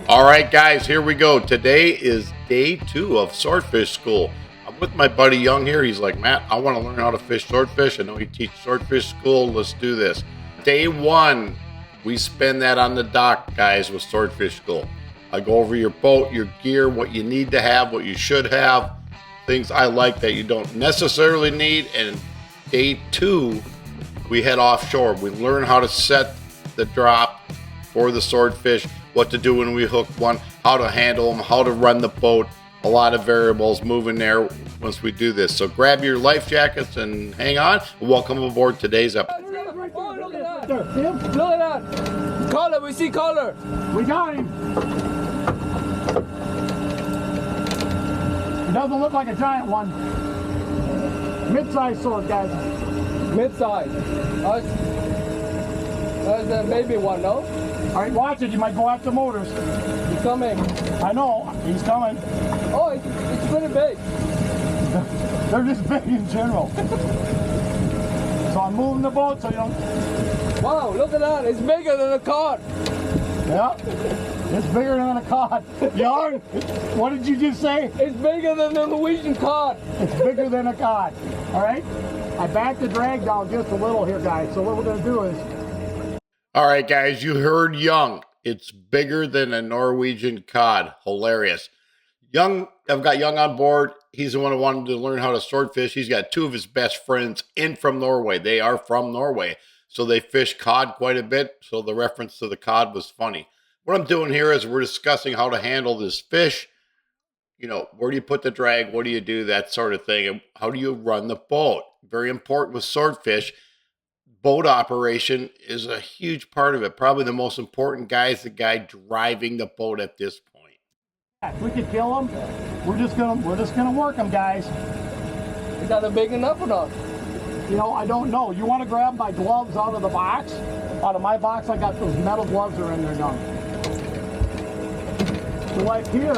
All right, guys, here we go. Today is day 2 of Swordfish School. I'm with my buddy Young here. He's like, Matt, I want to learn how to fish swordfish. I know you teach Swordfish School. Let's do this. Day 1, we spend that on the dock, guys, with Swordfish School. I go over your boat, your gear, what you need to have, what you should have, things I like that you don't necessarily need. And day 2, we head offshore. We learn how to set the drop for the swordfish, what to do when we hook one, how to handle them, how to run the boat, a lot of variables moving there once we do this. So grab your life jackets and hang on. Welcome aboard today's episode. Oh, look at that. Look at that. Color, we see color. We got him. It doesn't look like a giant one. Mid-sized sword, guys. Mid-size. That's the baby one, no? All right, watch it. You might go after motors. He's coming. I know. He's coming. Oh, it's pretty big. They're just big in general. So I'm moving the boat so you don't... Wow, look at that. It's bigger than a cod. Yeah, it's bigger than a cod. Yarn, what did you just say? It's bigger than the Norwegian cod. It's bigger than a cod. All right? I backed the drag down just a little here, guys. So what we're going to do is... All right, guys, you heard Young. It's bigger than a Norwegian cod. Hilarious. Young, I've got Young on board. He's the one who wanted to learn how to swordfish. He's got 2 of his best friends in from Norway. They are from Norway, so they fish cod quite a bit. So the reference to the cod was funny. What I'm doing here is we're discussing how to handle this fish. You know, where do you put the drag? What do you do? That sort of thing. And how do you run the boat? Very important with swordfish. Boat operation is a huge part of it. Probably the most important guy is the guy driving the boat at this point. If we could kill him, we're just gonna work him, guys. Is that a big enough or not? You know, I don't know. You want to grab my gloves out of the box? Out of my box, I got those metal gloves are in there now. So like here,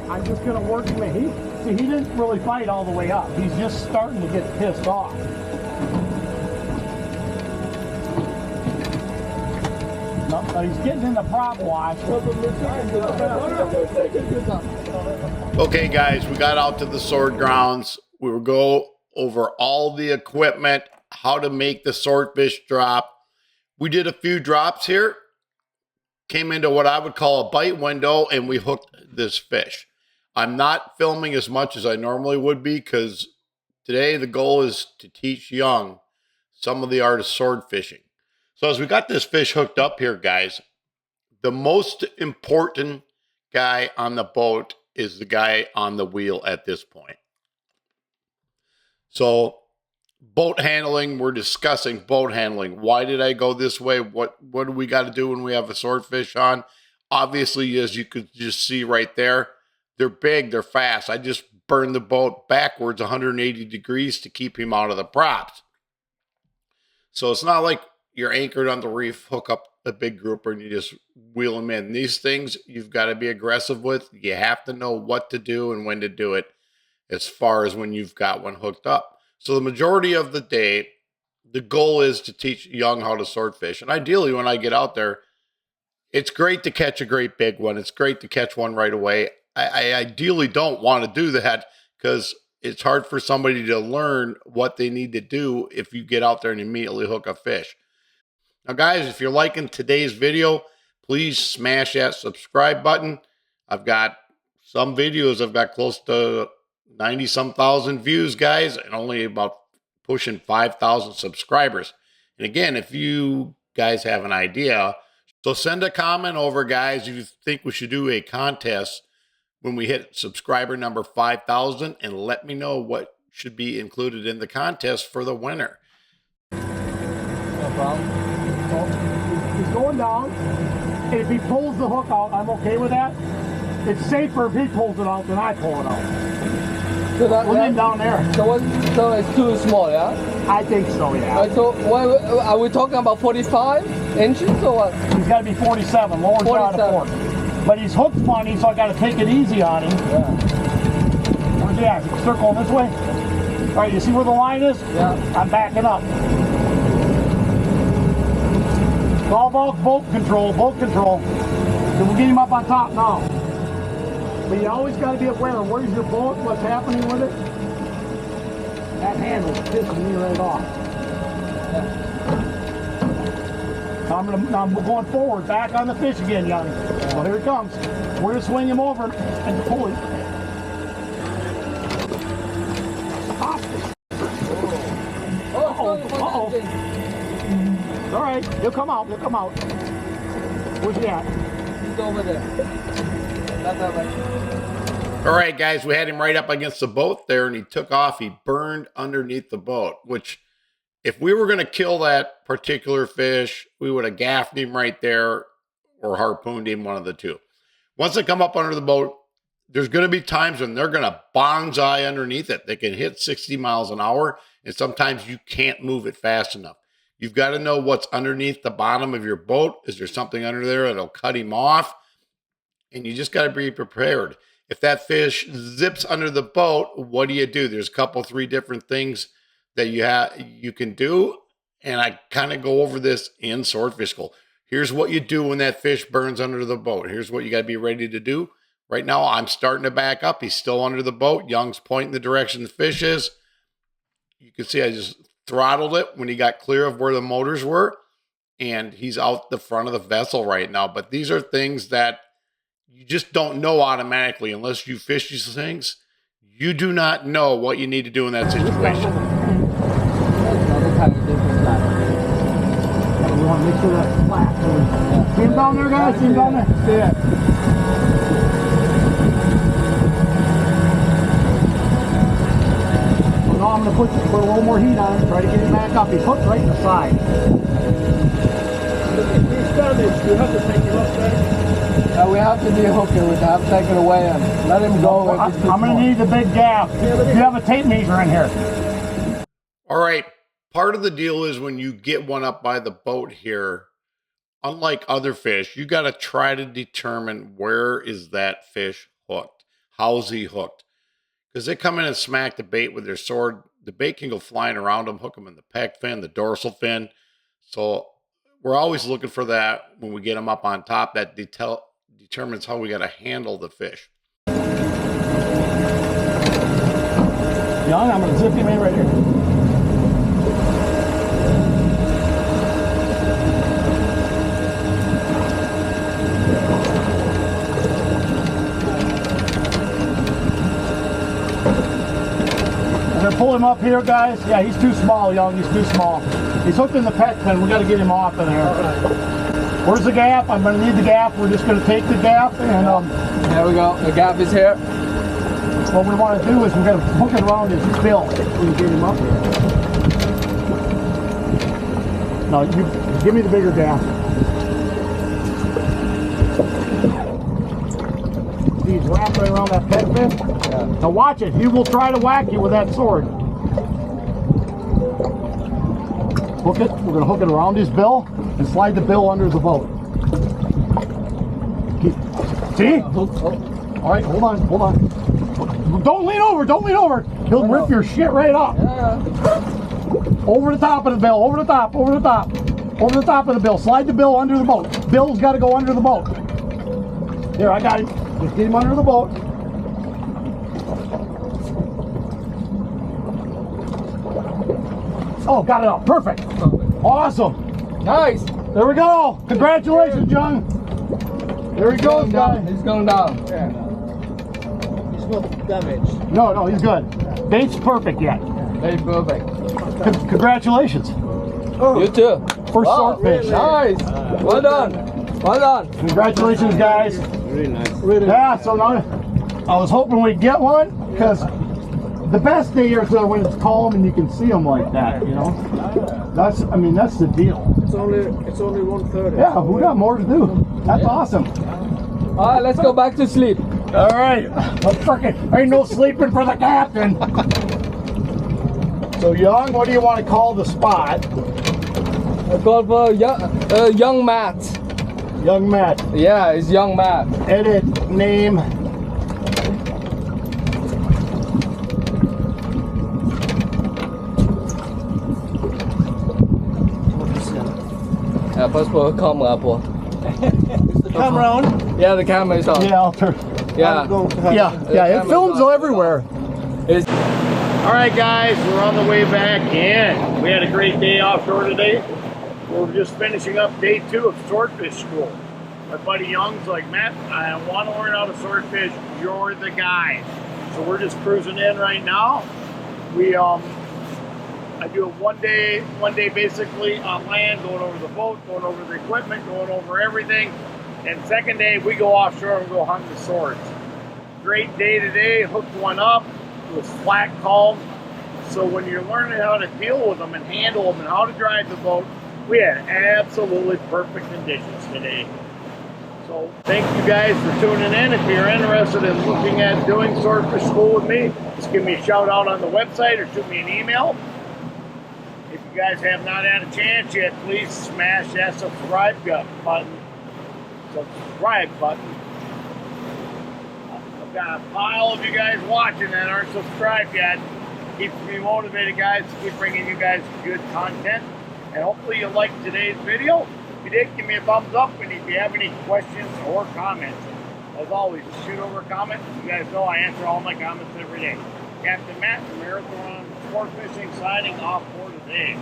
I'm just gonna work him. He didn't really fight all the way up. He's just starting to get pissed off. No, he's getting in the prop wash. Okay, guys, we got out to the sword grounds. We will go over all the equipment, how to make the swordfish drop. We did a few drops here, came into what I would call a bite window, and we hooked this fish. I'm not filming as much as I normally would be because today the goal is to teach Young some of the art of sword fishing. So as we got this fish hooked up here, guys, the most important guy on the boat is the guy on the wheel at this point. So boat handling, we're discussing boat handling. Why did I go this way? What do we got to do when we have a swordfish on? Obviously, as you could just see right there, they're big, they're fast. I just burned the boat backwards 180 degrees to keep him out of the props. So it's not like you're anchored on the reef, hook up a big grouper, and you just wheel them in. These things you've got to be aggressive with. You have to know what to do and when to do it as far as when you've got one hooked up. So the majority of the day, the goal is to teach Young how to swordfish. And ideally, when I get out there, it's great to catch a great big one. It's great to catch one right away. I ideally don't want to do that because it's hard for somebody to learn what they need to do if you get out there and immediately hook a fish. Now, guys, if you're liking today's video, please smash that subscribe button. I've got some videos. I've got close to 90-some thousand views, guys, and only about pushing 5,000 subscribers. And again, if you guys have an idea, so send a comment over, guys, if you think we should do a contest when we hit subscriber number 5,000, and let me know what should be included in the contest for the winner. No problem. He's going down. If he pulls the hook out, I'm okay with that. It's safer if he pulls it out than I pull it out. So that, Put him down there. So it's too small, yeah? I think so, yeah. So what, are we talking about 45 inches or what? He's got to be 47, lower side of 40. But he's hooked funny, so I got to take it easy on him. Yeah. Where's he at? Circle this way. All right, you see where the line is? Yeah. I'm backing up. It's all about boat control, boat control. So we'll get him up on top now. But you always got to be aware of where's your boat, what's happening with it. That handle's pissing me right off. Now I'm going forward, back on the fish again, young. Well, here he comes. We're going to swing him over and pull him. Uh-oh. All right, he'll come out, Where's he at? He's over there. Not that way. All right, guys, we had him right up against the boat there, and he took off. He burned underneath the boat, which if we were going to kill that particular fish, we would have gaffed him right there or harpooned him, one of the two. Once they come up under the boat, there's going to be times when they're going to bonsai underneath it. They can hit 60 miles an hour, and sometimes you can't move it fast enough. You've got to know what's underneath the bottom of your boat. Is there something under there that'll cut him off? And you just got to be prepared. If that fish zips under the boat, what do you do? There's a couple, 3 different things that you can do. And I kind of go over this in Swordfish School. Here's what you do when that fish burns under the boat. Here's what you got to be ready to do. Right now, I'm starting to back up. He's still under the boat. Young's pointing the direction the fish is. You can see I just throttled it when he got clear of where the motors were. And he's out the front of the vessel right now. But these are things that you just don't know automatically unless you fish these things. You do not know what you need to do in that situation. We want to make sure that's flat. See him down there, guys? See him down there? See it. So now I'm going to put a little more heat on him, try to get him back up. He's hooked right in the side. He's damaged. You have to take him up there. We have to be hooking. We have to take it away and let him go. I'm going to need the big gaff. Do you have a tape measure in here? All right. Part of the deal is when you get one up by the boat here, unlike other fish, you got to try to determine where is that fish hooked. How's he hooked? Because they come in and smack the bait with their sword. The bait can go flying around them, hook them in the pec fin, the dorsal fin. So we're always looking for that when we get them up on top. That determines how we got to handle the fish. Young, I'm going to zip him in right here. I'm going to pull him up here, guys. Yeah, he's too small, Young. He's too small. He's hooked in the pec fin. We got to get him off in there. Where's the gaff? I'm going to need the gaff. We're just going to take the gaff and there we go. The gaff is here. What we want to do is we're going to hook it around his bill when we get him up here. No, you give me the bigger gaff. He's wrapped right around that pec fin. Yeah. Now watch it. He will try to whack you with that sword. Hook it. We're going to hook it around his bill and slide the bill under the boat. See? All right, hold on. Don't lean over. He'll rip your shit right up. Yeah. Over the top of the bill. Over the top of the bill. Slide the bill under the boat. Bill's got to go under the boat. Here, I got him. Just get him under the boat. Oh, got it up. Perfect. Awesome. Nice. There we go. Congratulations, John. There he goes, guys. He's going down. Yeah. He's not damaged. No, he's good. Bait's perfect yet. Very perfect. Congratulations. You too. First swordfish. Really? Nice. Well done. Congratulations, guys. Really nice. Yeah, so now I was hoping we'd get one because the best day is when it's calm and you can see them like that, you know. That's the deal. It's only 1:30. Yeah, we got more to do. That's awesome. All right, let's go back to sleep. All right, ain't no sleeping for the captain. So Young, what do you want to call the spot? I call for young Matt. Young Matt. Yeah, it's young Matt. Edit name. Ja, pass på kamera på. Come around. Yeah, the camera is on. Yeah, I'll turn. Yeah. Yeah, it films everywhere. All right, guys, we're on the way back in. We had a great day offshore today. We're just finishing up day 2 of Swordfish School. My buddy Young's like, Matt, I want to learn how to swordfish. You're the guy. So we're just cruising in right now. I do it one day basically on land, going over the boat, going over the equipment, going over everything. And second day, we go offshore and go hunt the swords. Great day today, hooked one up. It was flat calm. So when you're learning how to deal with them and handle them and how to drive the boat, we had absolutely perfect conditions today. So thank you guys for tuning in. If you're interested in looking at doing Swordfish School with me, just give me a shout out on the website or shoot me an email. If you guys have not had a chance yet, please smash that subscribe button. I've got a pile of you guys watching that aren't subscribed yet. Keeps me motivated, guys, to keep bringing you guys good content. And hopefully you liked today's video. If you did, give me a thumbs up. And if you have any questions or comments, as always, shoot over a comment. You guys know I answer all my comments every day. Captain Matt from Marathon Sport Fishing signing off for today.